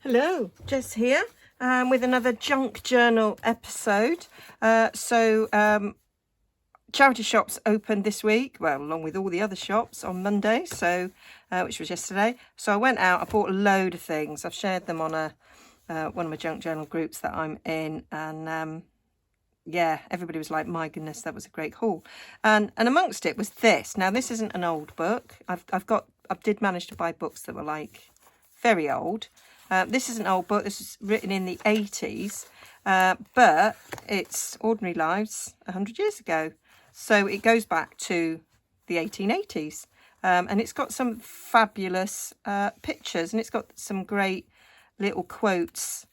Hello, Jess here with another junk journal episode. Charity shops opened this week, well, along with all the other shops on Monday, which was yesterday. So I went out, I bought a load of things. I've shared them on one of my junk journal groups that I'm in, and yeah, everybody was like, my goodness, that was a great haul. And amongst it was this. Now, this isn't an old book. I did manage to buy books that were like very old. This is an old book. This is written in the 80s, but it's Ordinary Lives 100 years ago. So it goes back to the 1880s, and it's got some fabulous pictures, and it's got some great little quotes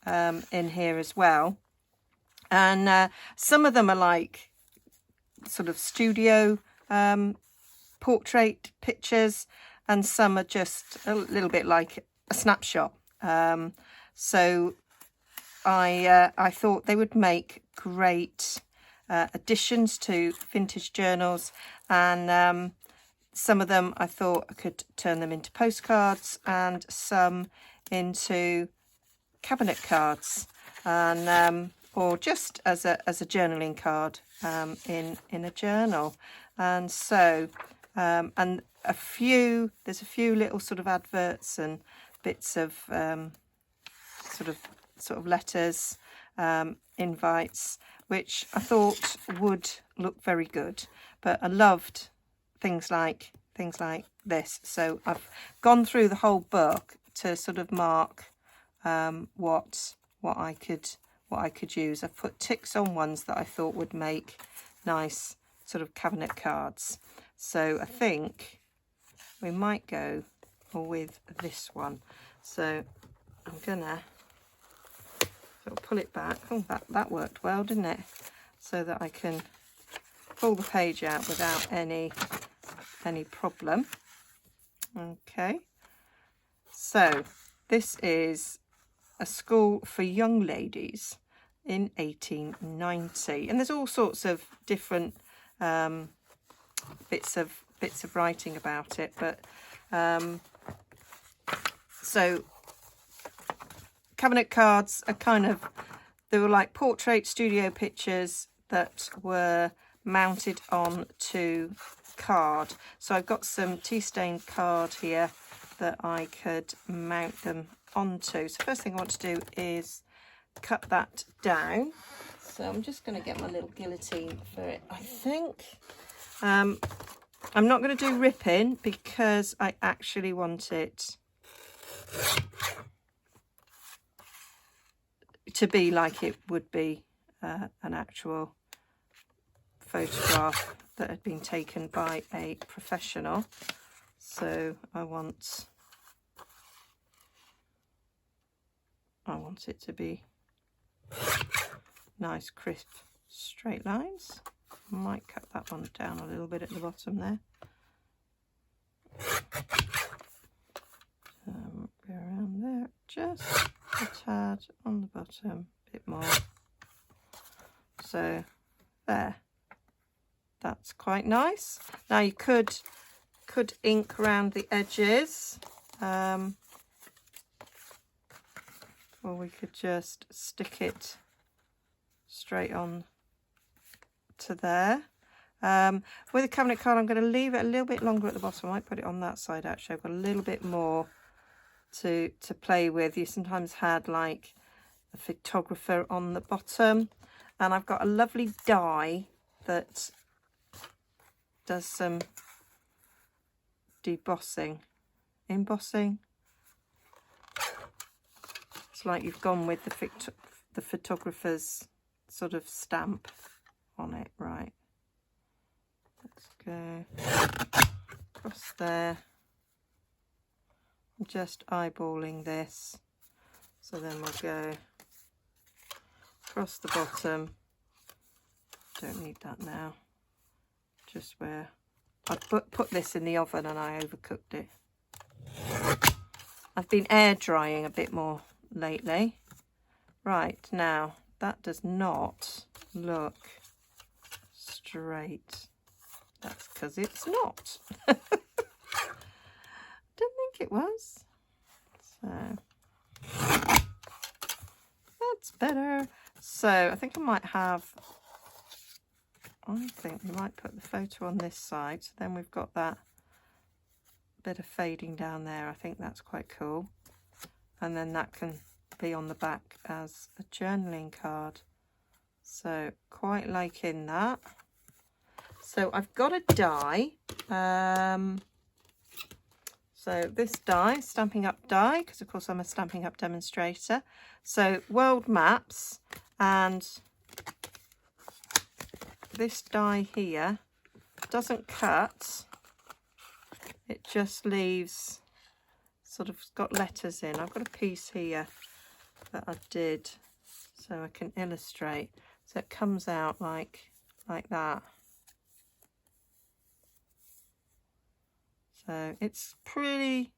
in here as well. And some of them are like sort of studio portrait pictures, and some are just a little bit like a snapshot. So I thought they would make great additions to vintage journals, and some of them I thought I could turn them into postcards and some into cabinet cards, and or just as a journaling card in a journal. And so and there's a few little sort of adverts and bits of sort of letters, invites, which I thought would look very good. But I loved things like this. So I've gone through the whole book to sort of mark what I could use. I've put ticks on ones that I thought would make nice sort of cabinet cards. So I think we might go with this one. So I'm gonna sort of pull it back. Oh, that worked well, didn't it? So that I can pull the page out without any problem. Okay, so this is a school for young ladies in 1890, and there's all sorts of different bits of writing about it, but so cabinet cards are they were like portrait studio pictures that were mounted on to card. So I've got some tea stained card here that I could mount them onto. So first thing I want to do is cut that down. So I'm just going to get my little guillotine for it, I think. I'm not going to do ripping because I actually want it to be like it would be an actual photograph that had been taken by a professional. So I want it to be nice, crisp, straight lines. I might cut that one down a little bit at the bottom there. Go around there, just a tad on the bottom, a bit more. So there, that's quite nice. Now you could ink around the edges, or we could just stick it straight on to there. With a cabinet card, I'm going to leave it a little bit longer at the bottom. I might put it on that side actually. I've got a little bit more to play with. You sometimes had like a photographer on the bottom, and I've got a lovely die that does some embossing. It's like you've gone with the photographer's sort of stamp on it. Right, let's go across there. I'm just eyeballing this, so then we'll go across the bottom. Don't need that now, just where I put this in the oven and I overcooked it. I've been air drying a bit more lately. Right, now that does not look straight. That's because it's not. Didn't think it was. So better. So I think I might have, I think we might put the photo on this side. So then we've got that bit of fading down there. I think that's quite cool. And then that can be on the back as a journaling card. So quite liking that. So I've got a die. So this die, Stampin' Up die, because of course I'm a Stampin' Up demonstrator. So world maps, and this die here doesn't cut. It just leaves, sort of got letters in. I've got a piece here that I did so I can illustrate. So it comes out like that. So it's pretty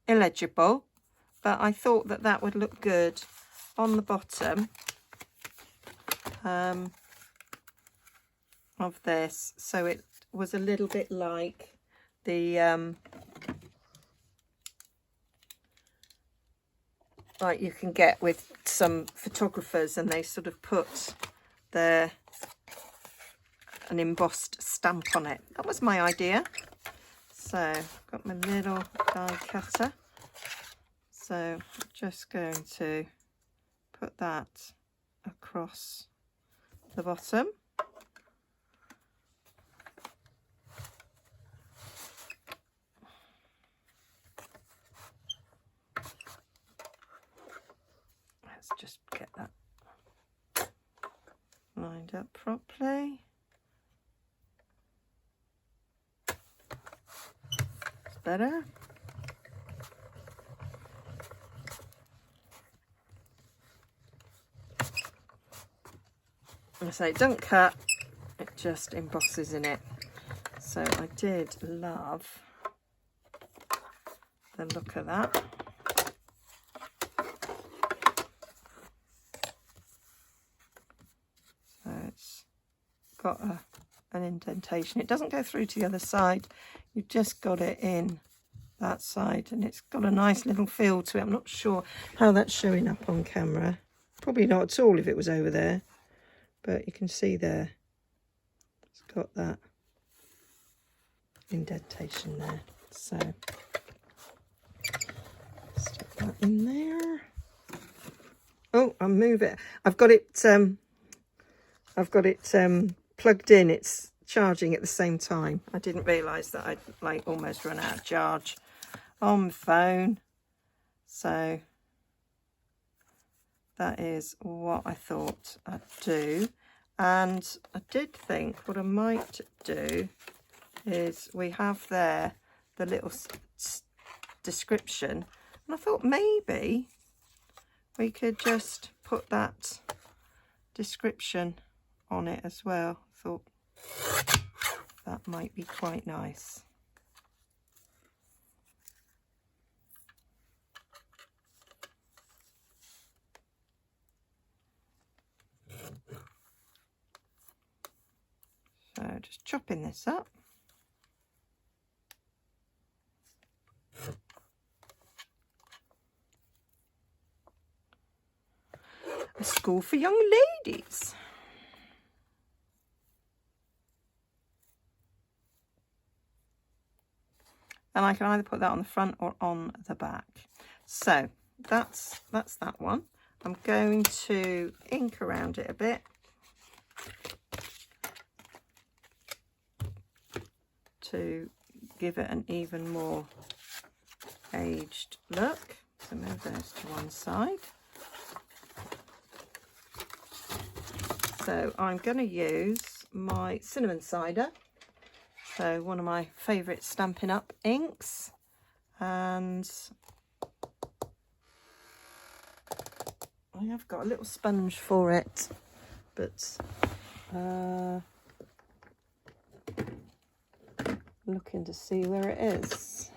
illegible, but I thought that that would look good on the bottom of this. So it was a little bit like the like you can get with some photographers, and they sort of put an embossed stamp on it. That was my idea. So I've got my little die cutter. So I'm just going to put that across the bottom. Let's just get that lined up properly. Better. So it doesn't cut, it just embosses in it. So I did love the look of that. So it's got an indentation. It doesn't go through to the other side. You've just got it in that side, and it's got a nice little feel to it. I'm not sure how that's showing up on camera. Probably not at all if it was over there, but you can see there it's got that indentation there. So stick that in there. Oh, I'll move it. I've got it plugged in. It's charging at the same time. I didn't realise that I'd like almost run out of charge on my phone. So that is what I thought I'd do. And I did think what I might do is, we have there the little description, and I thought maybe we could just put that description on it as well. I thought that might be quite nice. So just chopping this up. A school for young ladies. And I can either put that on the front or on the back. So that's that one. I'm going to ink around it a bit. To give it an even more aged look. So move those to one side. So I'm going to use my cinnamon cider. So one of my favourite Stampin' Up inks, and I have got a little sponge for it, but looking to see where it is.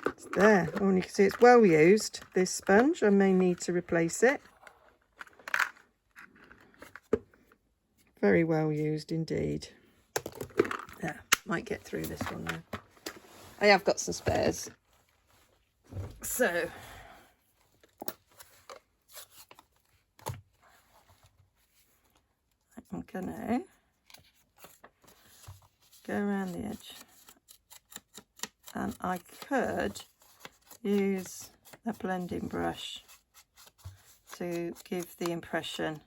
It's there. Oh, and you can see it's well used, this sponge. I may need to replace it. Very well used indeed. Yeah, might get through this one now. I have got some spares So I'm gonna go around the edge, and I could use a blending brush to give the impression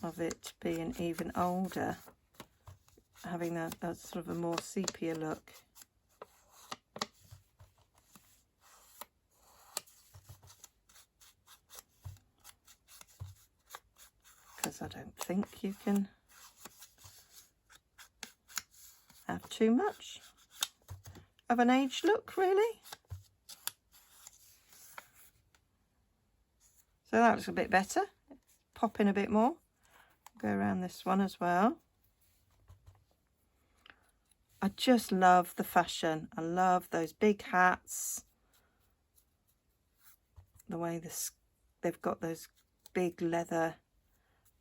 of it being even older, having that sort of a more sepia look. Because I don't think you can have too much of an aged look, really. So that looks a bit better. Pop in a bit more. Go around this one as well. I just love the fashion. I love those big hats. The way they've got those big leather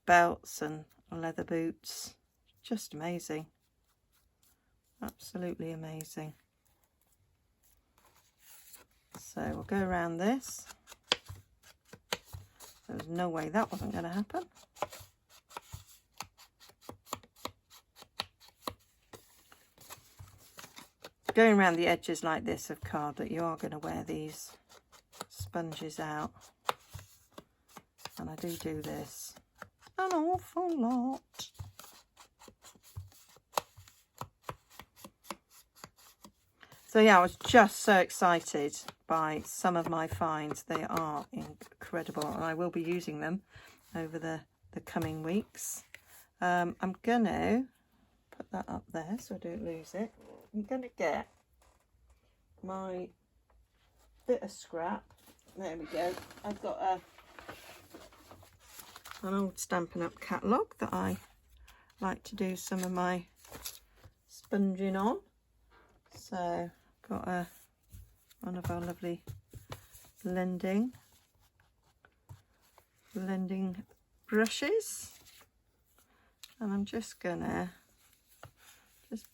belts and leather boots. Just amazing. Absolutely amazing. So we'll go around this. There's no way that wasn't going to happen. Going around the edges like this of card, that you are going to wear these sponges out. And I do this an awful lot. So yeah, I was just so excited by some of my finds. They are incredible, and I will be using them over the coming weeks. I'm going to put that up there so I don't lose it. I'm going to get my bit of scrap. There we go. I've got an old Stampin' Up catalogue that I like to do some of my sponging on. So got one of our lovely blending brushes, and I'm just gonna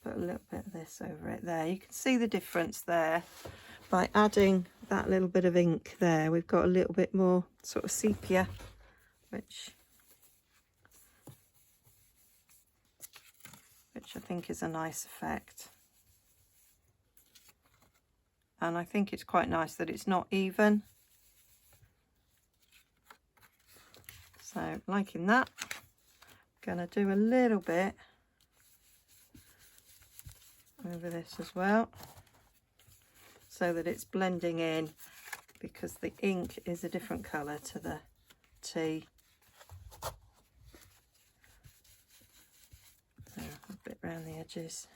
put a little bit of this over it there. You can see the difference there by adding that little bit of ink there. We've got a little bit more sort of sepia, which I think is a nice effect. And I think it's quite nice that it's not even. So liking that. Gonna do a little bit over this as well, so that it's blending in, because the ink is a different colour to the tea. So a bit around the edges.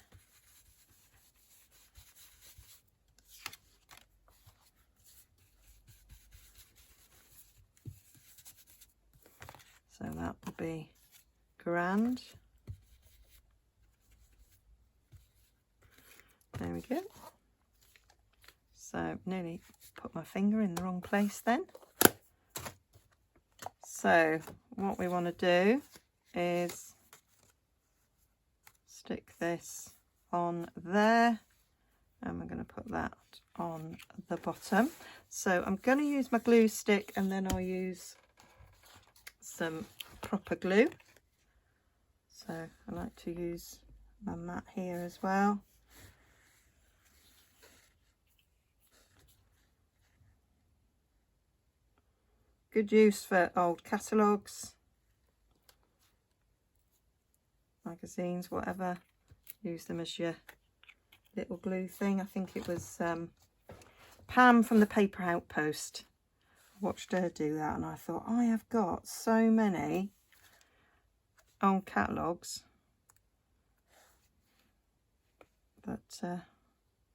So that will be grand. There we go. So nearly put my finger in the wrong place then. So what we want to do is stick this on there, and we're going to put that on the bottom. So I'm going to use my glue stick, and then I'll use some proper glue. So I like to use my mat here as well. Good use for old catalogues, magazines, whatever. Use them as your little glue thing. I think it was Pam from the Paper Outpost. I watched her do that, and I thought, I have got so many old catalogues that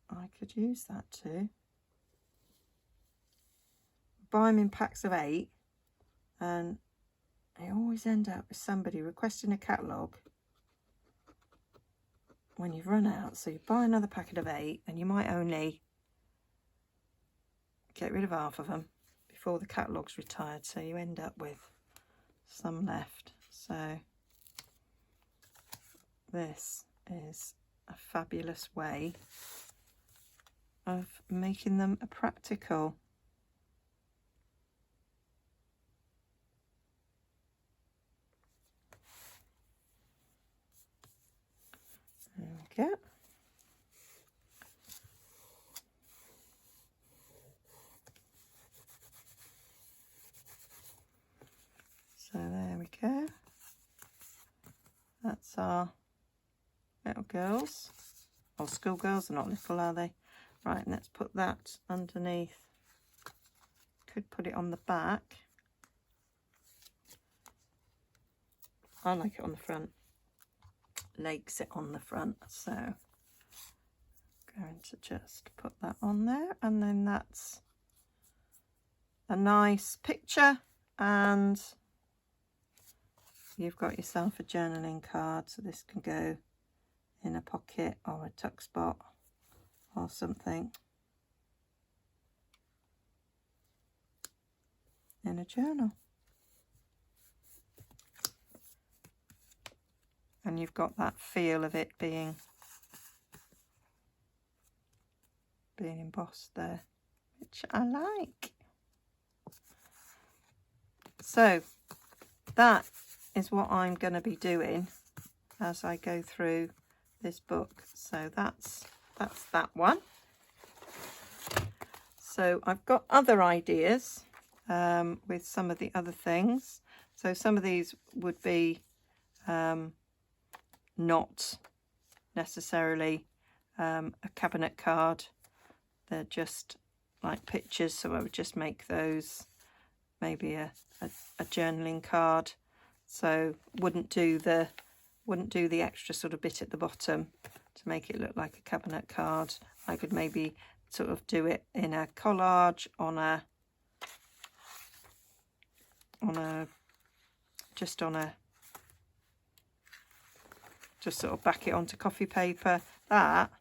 I could use that too. Buy them in packs of 8, and I always end up with somebody requesting a catalogue when you've run out. So you buy another packet of 8, and you might only get rid of half of them before the catalogue's retired, so you end up with some left. So this is a fabulous way of making them a practical. There we go. So there we go. That's our little girls. Or schoolgirls, they're not little, are they? Right, and let's put that underneath. Could put it on the back. I like it on the front. Legs it on the front, so going to just put that on there, and then that's a nice picture, and you've got yourself a journaling card. So this can go in a pocket or a tuck spot or something in a journal. And you've got that feel of it being embossed there, which I like. So that is what I'm going to be doing as I go through this book. So that's that one. So I've got other ideas with some of the other things. So some of these would be not necessarily a cabinet card. They're just like pictures, so I would just make those maybe a journaling card. So wouldn't do the extra sort of bit at the bottom to make it look like a cabinet card. I could maybe sort of do it in a collage on a just sort of back it onto coffee paper. That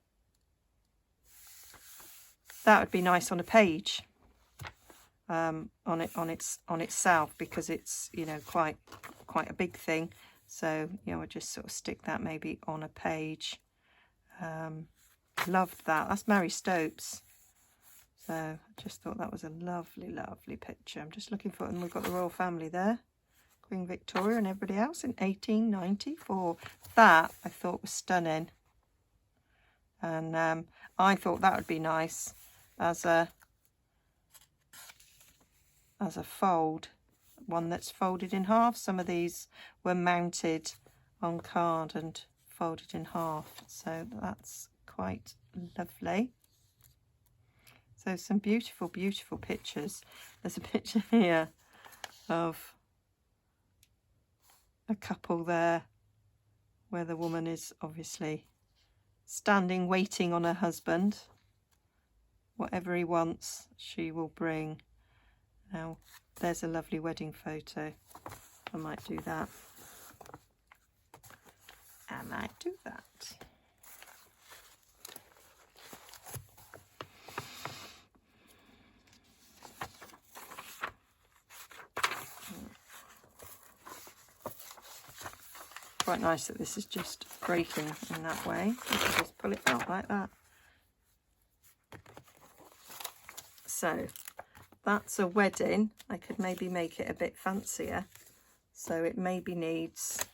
would be nice on a page, on itself, because it's, you know, quite a big thing. So, you know, I just sort of stick that maybe on a page. Loved that. That's Mary Stopes. So I just thought that was a lovely, lovely picture. I'm just looking for it, and we've got the royal family there, Queen Victoria and everybody else in 1894. That I thought was stunning, and I thought that would be nice as a fold, one that's folded in half. Some of these were mounted on card and folded in half, so that's quite lovely. So some beautiful, beautiful pictures. There's a picture here of a couple there where the woman is obviously standing waiting on her husband. Whatever he wants, she will bring. Now, there's a lovely wedding photo. I might do that. Quite nice that this is just breaking in that way. You can just pull it out like that. So that's a wedding. I could maybe make it a bit fancier. So it maybe needs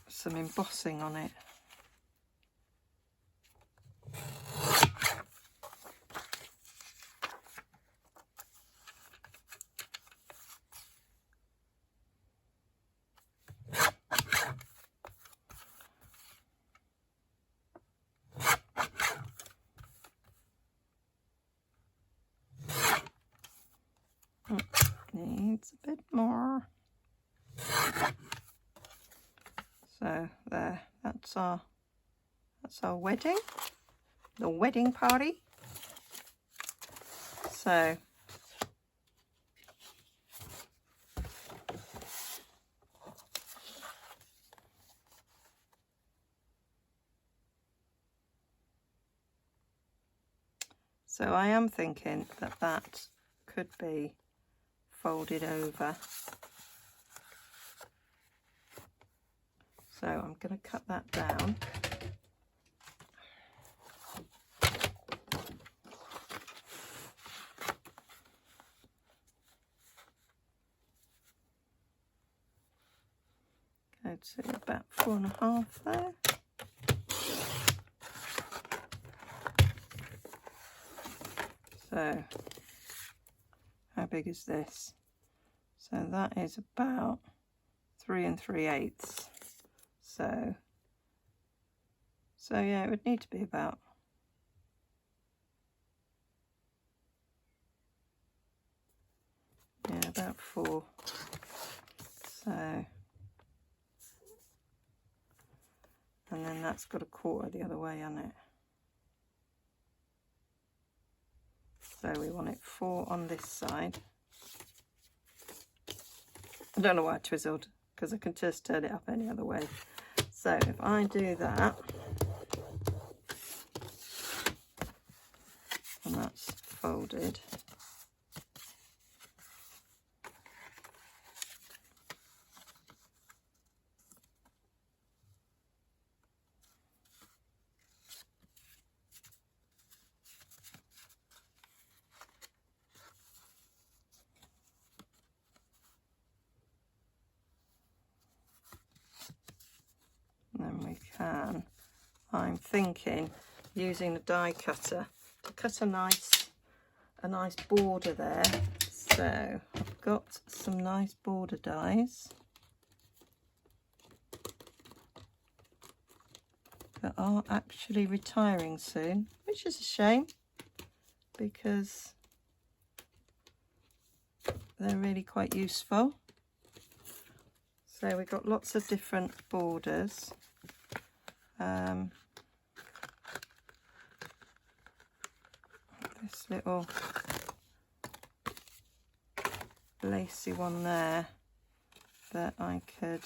some embossing on it. Needs a bit more. So there, that's our wedding, the wedding party. So I am thinking that could be folded over. So I'm going to cut that down. Go to about 4.5 there. So how big is this? So that is about 3 3/8. So yeah, it would need to be about about 4. So, and then that's got a 1/4 the other way, hasn't it? So we want it 4 on this side. I don't know why I twizzled, because I can just turn it up any other way. So if I do that, and that's folded, then we can, I'm thinking, using a die cutter to cut a nice border there. So I've got some nice border dies that are actually retiring soon, which is a shame because they're really quite useful. So we've got lots of different borders. This little lacy one there that I could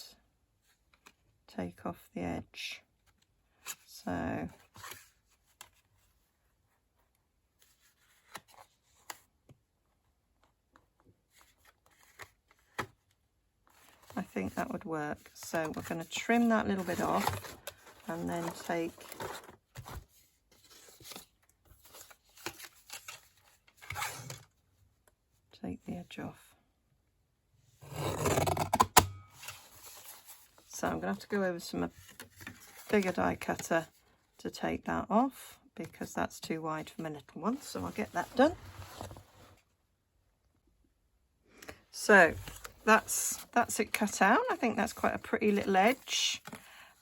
take off the edge. So I think that would work. So we're going to trim that little bit off and then take the edge off. So I'm going to have to go over some bigger die cutter to take that off because that's too wide for my little one. So I'll get that done. So that's it cut out. I think that's quite a pretty little edge.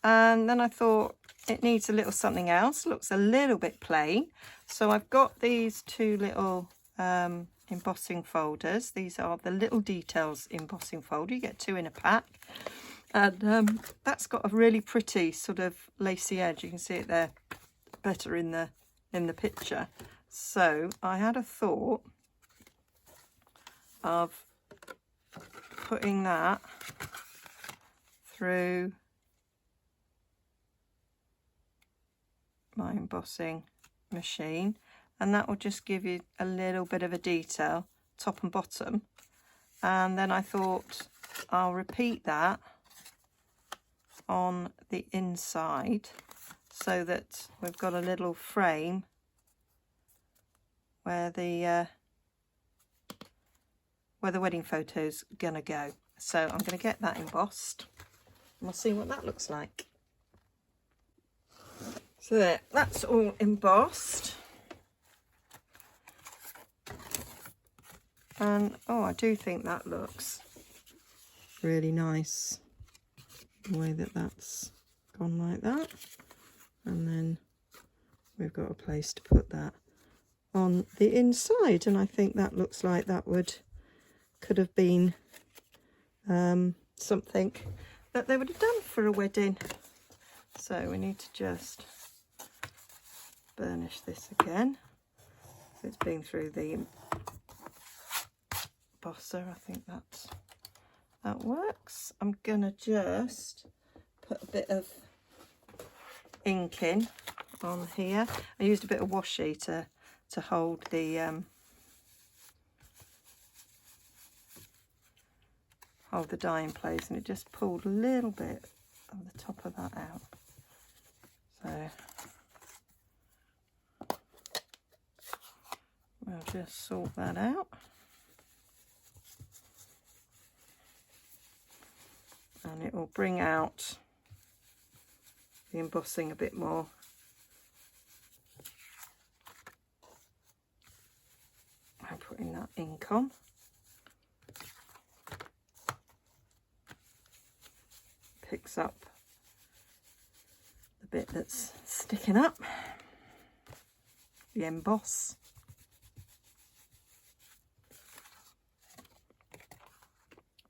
And then I thought it needs a little something else. Looks a little bit plain. So I've got these 2 little embossing folders. These are the little details embossing folder. You get 2 in a pack. And that's got a really pretty sort of lacy edge. You can see it there better in the picture. So I had a thought of putting that through my embossing machine, and that will just give you a little bit of a detail top and bottom. And then I thought I'll repeat that on the inside so that we've got a little frame where the wedding photo's gonna go. So I'm gonna get that embossed and we'll see what that looks like. So there, that's all embossed. And oh, I do think that looks really nice, the way that that's gone like that. And then we've got a place to put that on the inside, and I think that looks like that could have been something that they would have done for a wedding. So we need to just burnish this again. So it's been through the embosser. I think that works. I'm gonna just put a bit of ink in on here. I used a bit of washi to hold the hold the die in place, and it just pulled a little bit of the top of that out. So we'll just sort that out. And it will bring out the embossing a bit more. I'm putting that ink on. Picks up the bit that's sticking up, the emboss.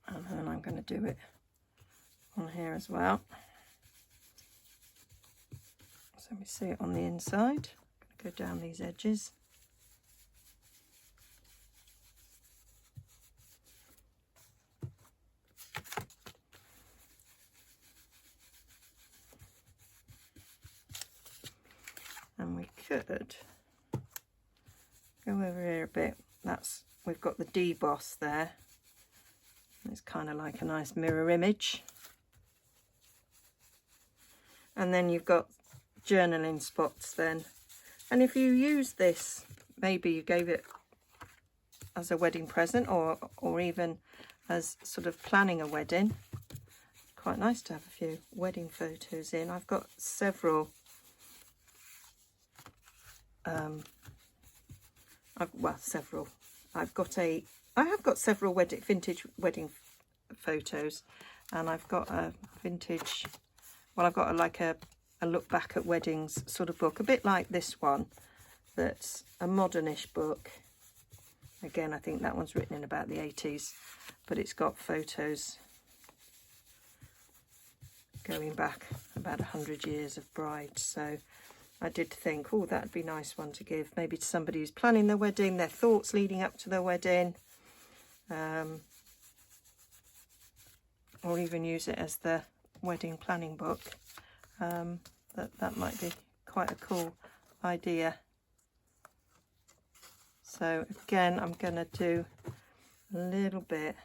And then I'm going to do it on here as well. So we see it on the inside. I'm going to go down these edges. And we could go over here a bit. We've got the deboss there. It's kind of like a nice mirror image. And then you've got journaling spots then. And if you use this, maybe you gave it as a wedding present, or even as sort of planning a wedding. Quite nice to have a few wedding photos in. I've got several. I have got several vintage wedding photos, and I've got a vintage. Well, I've got like a look back at weddings sort of book, a bit like this one. That's a modernish book. Again, I think that one's written in about the 80s, but it's got photos going back about 100 years of brides. So I did think, oh, that'd be a nice one to give maybe to somebody who's planning their wedding, their thoughts leading up to their wedding, or even use it as the wedding planning book. That might be quite a cool idea. So again, I'm going to do a little bit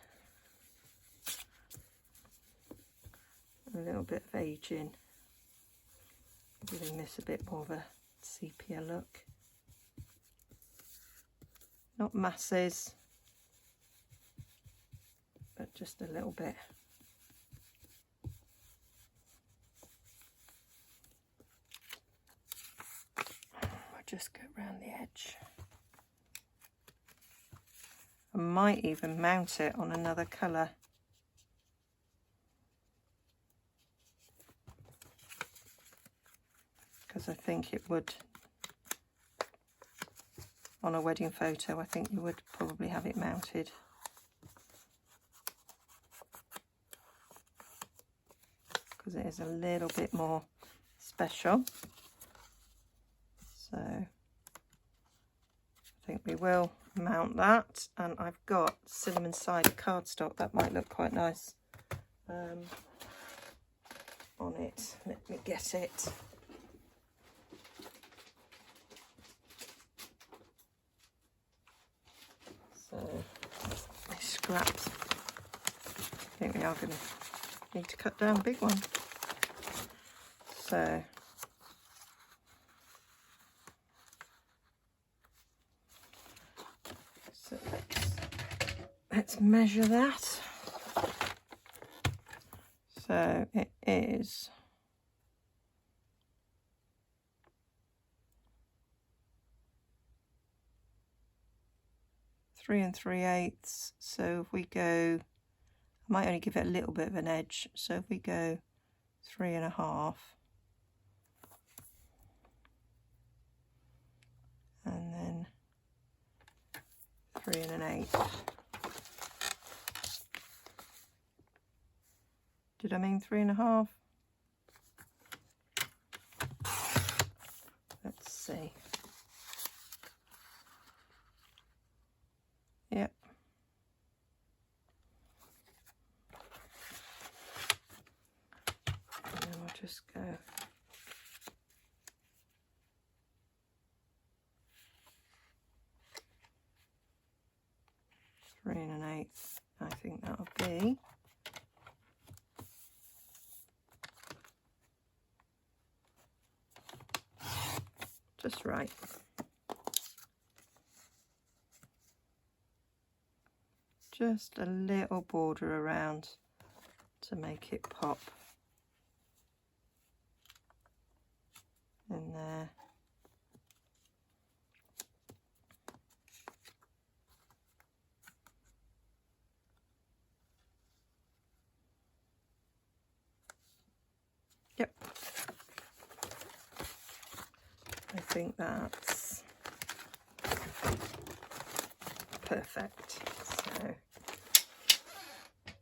of aging, giving this a bit more of a sepia look. Not masses, but just a little bit. I'll just go around the edge. I might even mount it on another colour. Because I think it would, on a wedding photo, I think you would probably have it mounted. Because it is a little bit more special. So I think we will mount that. And I've got cinnamon cider cardstock that might look quite nice on it. Let me get it. So these scraps, I think we are going to need to cut down a big one. So let's measure that. So it is 3 3/8. So if we go, I might only give it a little bit of an edge. So if we go 3 1/2, and then 3 1/8. Did I mean 3 1/2? Let's see. Yep. And then we'll just go 3 1/8. I think that'll be. just right. Just a little border around to make it pop in there. Yep, I think that's perfect. So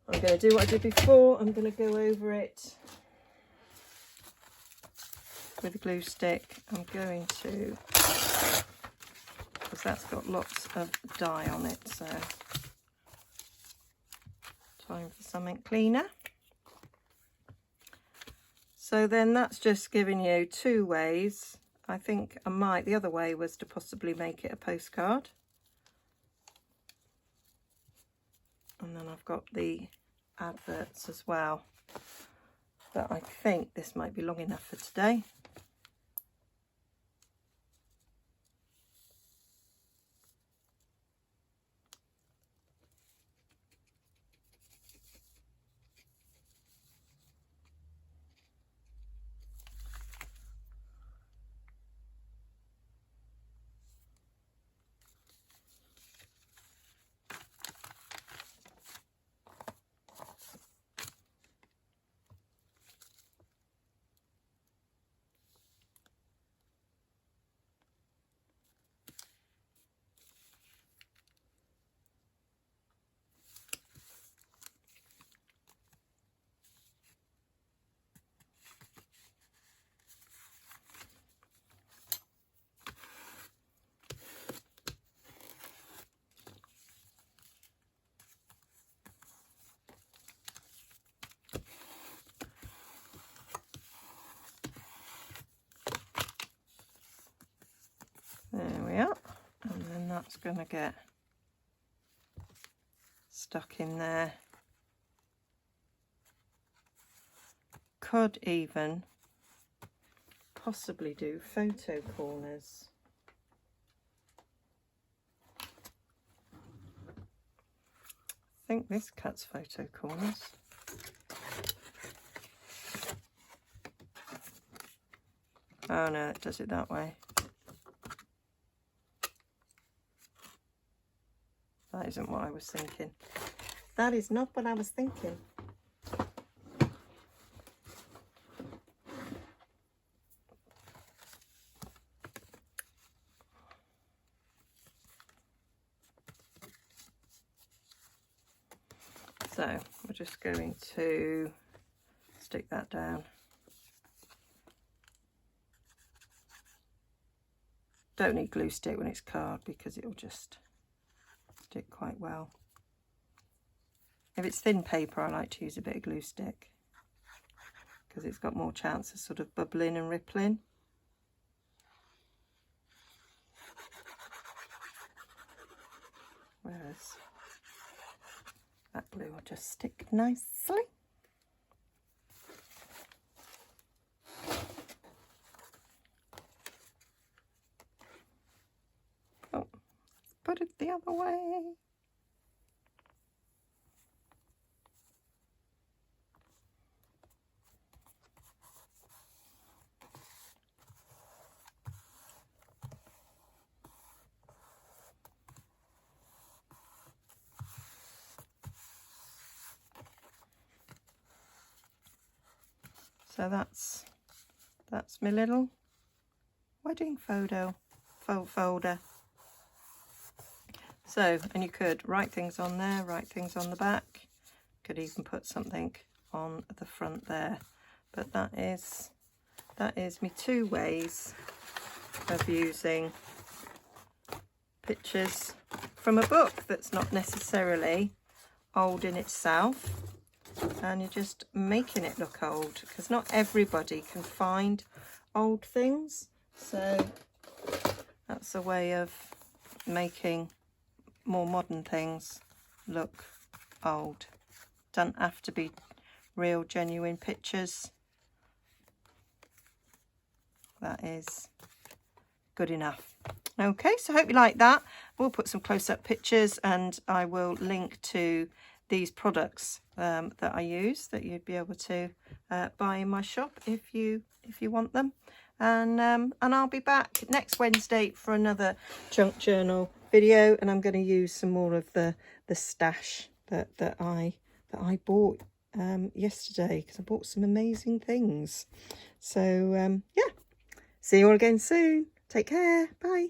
I'm going to do what I did before. I'm going to go over it with a glue stick. I'm going to, because that's got lots of dye on it, so time for something cleaner. So then that's just giving you two ways. I think the other way was to possibly make it a postcard. And then I've got the adverts as well. But I think this might be long enough for today. There we are, and then that's going to get stuck in there. Could even possibly do photo corners. I think this cuts photo corners. Oh no, it does it that way. That isn't what I was thinking. That is not what I was thinking. So we're just going to stick that down. Don't need glue stick when it's card because it'll just stick quite well. If it's thin paper, I like to use a bit of glue stick because it's got more chance of sort of bubbling and rippling. Whereas that glue will just stick nicely. Oh, put it the other way. So that's my little wedding photo folder. So, and you could write things on there, write things on the back. Could even put something on the front there. But that is my two ways of using pictures from a book that's not necessarily old in itself. And you're just making it look old because not everybody can find old things, so that's a way of making more modern things look old. Don't have to be real genuine pictures. That is good enough. Okay, so I hope you like that. We'll put some close-up pictures, and I will link to these products that I use that you'd be able to buy in my shop if you want them. And I'll be back next Wednesday for another junk journal video, and I'm going to use some more of the stash that I bought yesterday, because I bought some amazing things. So yeah, see you all again soon. Take care. Bye.